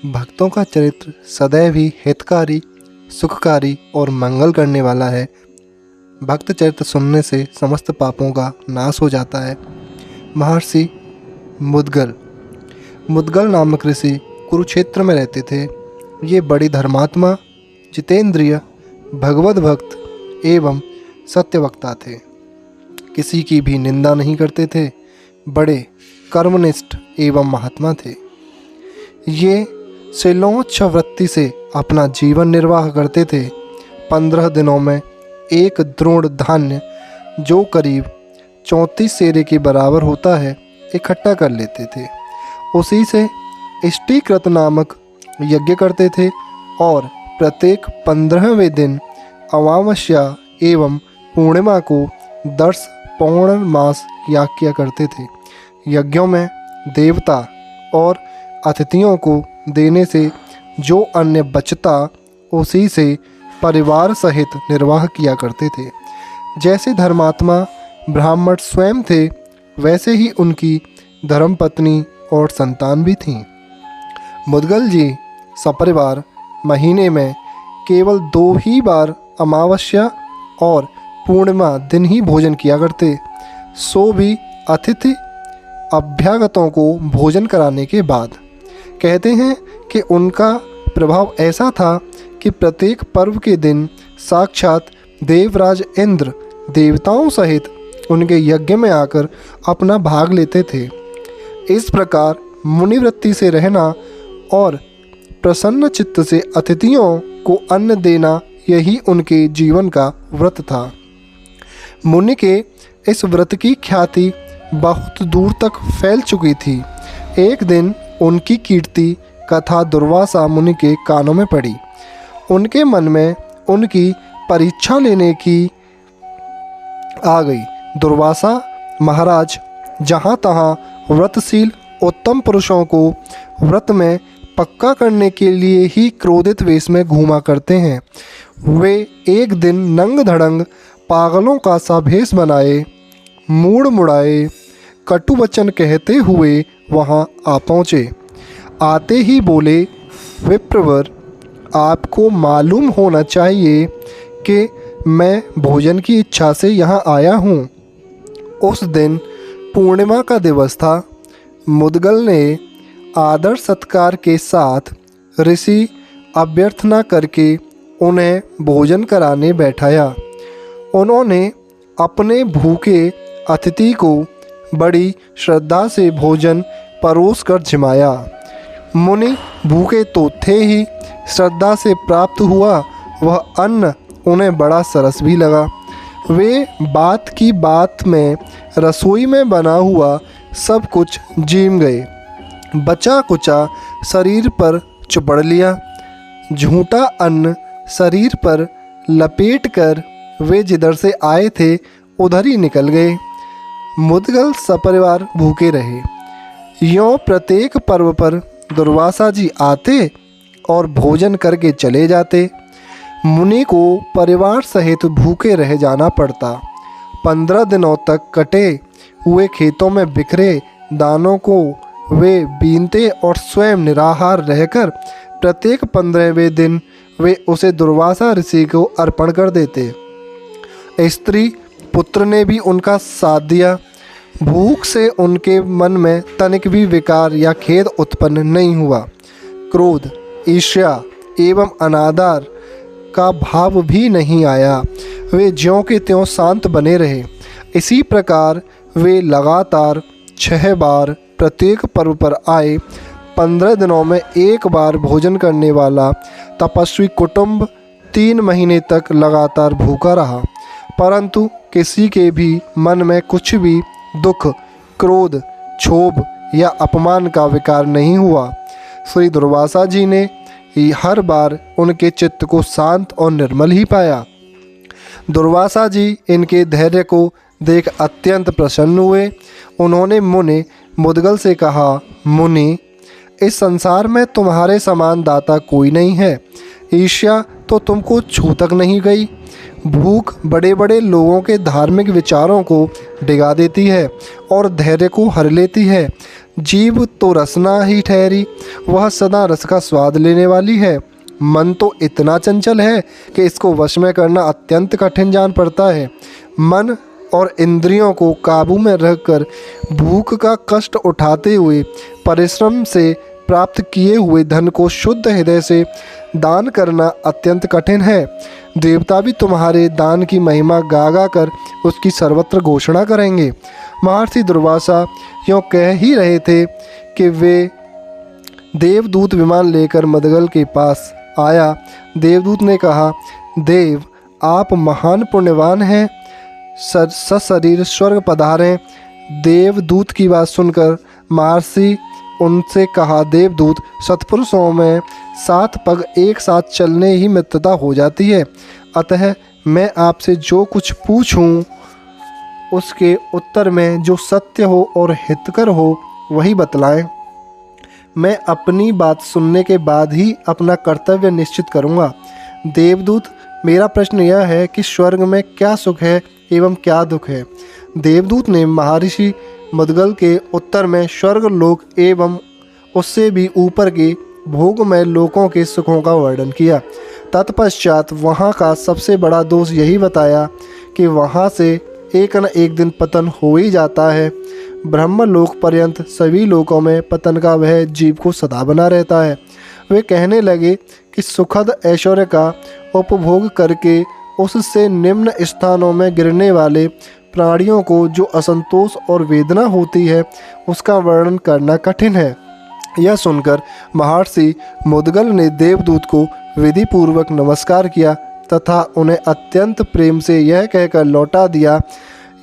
भक्तों का चरित्र सदैव ही हितकारी, सुखकारी और मंगल करने वाला है। भक्त चरित्र सुनने से समस्त पापों का नाश हो जाता है। महर्षि मुद्गल नामक ऋषि कुरुक्षेत्र में रहते थे। ये बड़ी धर्मात्मा, जितेंद्रिय, भगवत भक्त एवं सत्यवक्ता थे। किसी की भी निंदा नहीं करते थे। बड़े कर्मनिष्ठ एवं महात्मा थे। ये श्रीलोच्छ वृत्ति से अपना जीवन निर्वाह करते थे। 15 दिनों में एक द्रोण धान्य, जो करीब 34 सेरे के बराबर होता है, इकट्ठा कर लेते थे। उसी से इष्टिकृत नामक यज्ञ करते थे और प्रत्येक 15वें दिन अमावस्या एवं पूर्णिमा को 10 पौर्णमास याग किया करते थे। यज्ञों में देवता और अतिथियों को देने से जो अन्य बचता, उसी से परिवार सहित निर्वाह किया करते थे। जैसे धर्मात्मा ब्राह्मण स्वयं थे, वैसे ही उनकी धर्मपत्नी और संतान भी थीं। मुद्गल जी सपरिवार महीने में केवल 2 ही बार अमावस्या और पूर्णिमा दिन ही भोजन किया करते, सो भी अतिथि अभ्यागतों को भोजन कराने के बाद। कहते हैं कि उनका प्रभाव ऐसा था कि प्रत्येक पर्व के दिन साक्षात देवराज इंद्र देवताओं सहित उनके यज्ञ में आकर अपना भाग लेते थे। इस प्रकार मुनिवृत्ति से रहना और प्रसन्न चित्त से अतिथियों को अन्न देना, यही उनके जीवन का व्रत था। मुनि के इस व्रत की ख्याति बहुत दूर तक फैल चुकी थी। एक दिन उनकी कीर्ति कथा दुर्वासा मुनि के कानों में पड़ी। उनके मन में उनकी परीक्षा लेने की आ गई। दुर्वासा महाराज जहाँ तहाँ व्रतशील उत्तम पुरुषों को व्रत में पक्का करने के लिए ही क्रोधित वेश में घूमा करते हैं। वे एक दिन नंग धड़ंग पागलों का सा भेष बनाए, मूड़ मुड़ाए, कटु वचन कहते हुए वहाँ आ पहुँचे। आते ही बोले, विप्रवर, आपको मालूम होना चाहिए कि मैं भोजन की इच्छा से यहाँ आया हूँ। उस दिन पूर्णिमा का दिवस था। मुद्गल ने आदर सत्कार के साथ ऋषि अभ्यर्थना करके उन्हें भोजन कराने बैठाया। उन्होंने अपने भूखे अतिथि को बड़ी श्रद्धा से भोजन परोस कर जिमाया। मुनि भूखे तो थे ही, श्रद्धा से प्राप्त हुआ वह अन्न उन्हें बड़ा सरस भी लगा। वे बात की बात में रसोई में बना हुआ सब कुछ जीम गए। बचा कुचा शरीर पर चुपड़ लिया। झूठा अन्न शरीर पर लपेट कर वे जिधर से आए थे उधर ही निकल गए। मुद्गल सपरिवार भूखे रहे। यों प्रत्येक पर्व पर दुर्वासा जी आते और भोजन करके चले जाते। मुनि को परिवार सहित भूखे रह जाना पड़ता। 15 दिनों तक कटे हुए खेतों में बिखरे दानों को वे बीनते और स्वयं निराहार रहकर प्रत्येक 15वें दिन वे उसे दुर्वासा ऋषि को अर्पण कर देते। स्त्री पुत्र ने भी उनका साथ दिया। भूख से उनके मन में तनिक भी विकार या खेद उत्पन्न नहीं हुआ। क्रोध, ईर्ष्या एवं अनादर का भाव भी नहीं आया। वे ज्यों के त्यों शांत बने रहे। इसी प्रकार वे लगातार 6 बार प्रत्येक पर्व पर आए। 15 दिनों में एक बार भोजन करने वाला तपस्वी कुटुंब 3 महीने तक लगातार भूखा रहा, परंतु किसी के भी मन में कुछ भी दुख, क्रोध, क्षोभ या अपमान का विकार नहीं हुआ। श्री दुर्वासा जी ने हर बार उनके चित्त को शांत और निर्मल ही पाया। दुर्वासा जी इनके धैर्य को देख अत्यंत प्रसन्न हुए। उन्होंने मुनि मुद्गल से कहा, मुनि, इस संसार में तुम्हारे समान दाता कोई नहीं है। ईर्ष्या तो तुमको छू तक नहीं गई। भूख बड़े बड़े लोगों के धार्मिक विचारों को डिगा देती है और धैर्य को हर लेती है। जीभ तो रसना ही ठहरी, वह सदा रस का स्वाद लेने वाली है। मन तो इतना चंचल है कि इसको वश में करना अत्यंत कठिन जान पड़ता है। मन और इंद्रियों को काबू में रखकर भूख का कष्ट उठाते हुए परिश्रम से प्राप्त किए हुए धन को शुद्ध हृदय से दान करना अत्यंत कठिन है। देवता भी तुम्हारे दान की महिमा गा गा कर उसकी सर्वत्र घोषणा करेंगे। महर्षि दुर्वासा यूँ कह ही रहे थे कि वे देवदूत विमान लेकर मदगल के पास आया। देवदूत ने कहा, देव आप महान पुण्यवान हैं, सशरीर स्वर्ग पधारें। देवदूत की बात सुनकर महर्षि उनसे कहा, देवदूत सत्पुरुषों में 7 पग एक साथ चलने ही मित्रता हो जाती है, अतः मैं आपसे जो कुछ पूछूं उसके उत्तर में जो सत्य हो और हितकर हो वही बतलाएं। मैं अपनी बात सुनने के बाद ही अपना कर्तव्य निश्चित करूंगा। देवदूत, मेरा प्रश्न यह है कि स्वर्ग में क्या सुख है एवं क्या दुख है। देवदूत ने महर्षि मुद्गल के उत्तर में स्वर्ग लोक एवं उससे भी ऊपर के भोगमय लोकों के सुखों का वर्णन किया। तत्पश्चात वहाँ का सबसे बड़ा दोष यही बताया कि वहाँ से एक न एक दिन पतन हो ही जाता है। ब्रह्मलोक पर्यंत सभी लोकों में पतन का वह जीव को सदा बना रहता है। वे कहने लगे कि सुखद ऐश्वर्य का उपभोग करके उससे निम्न स्थानों में गिरने वाले प्राणियों को जो असंतोष और वेदना होती है उसका वर्णन करना कठिन है। यह सुनकर महर्षि मुद्गल ने देवदूत को विधि पूर्वक नमस्कार किया तथा उन्हें अत्यंत प्रेम से यह कहकर लौटा दिया,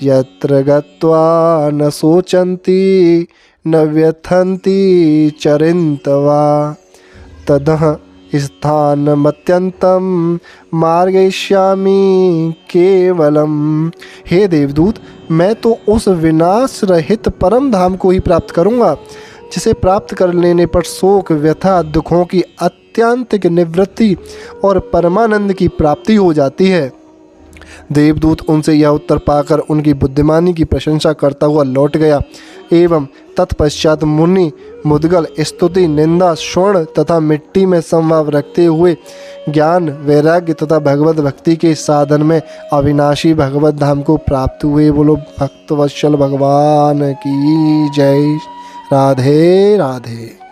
यत्र गत्वा न शोचन्ति न व्यथन्ति चरिन्त वा तदह स्थानमत्यन्तं मार्गयिष्यामि केवलम। हे देवदूत, मैं तो उस विनाश रहित परम धाम को ही प्राप्त करूँगा जिसे प्राप्त कर लेने पर शोक व्यथा दुखों की अत्यंतिक निवृत्ति और परमानंद की प्राप्ति हो जाती है। देवदूत उनसे यह उत्तर पाकर उनकी बुद्धिमानी की प्रशंसा करता हुआ लौट गया एवं तत्पश्चात मुनि मुद्गल स्तुति निंदा स्वर्ण तथा मिट्टी में समभाव रखते हुए ज्ञान वैराग्य तथा भगवत भक्ति के साधन में अविनाशी भगवत धाम को प्राप्त हुए। बोलो भक्तवत्सल भगवान की जय। राधे राधे।